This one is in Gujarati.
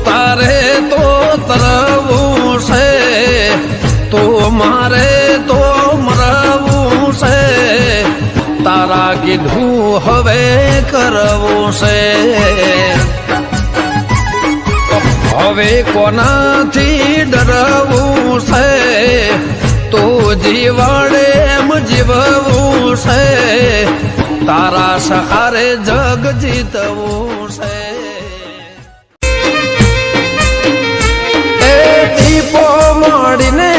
તારે તો તરવું છે, તો મારે તો મરવું છે, તારા કીધું હવે કરવું છે। હવે કોનાથી ડરવું છે, તો જીવાડે એમ જીવવું છે, તારા સહારે જગ જીતવું છે। એ દીપો મળીને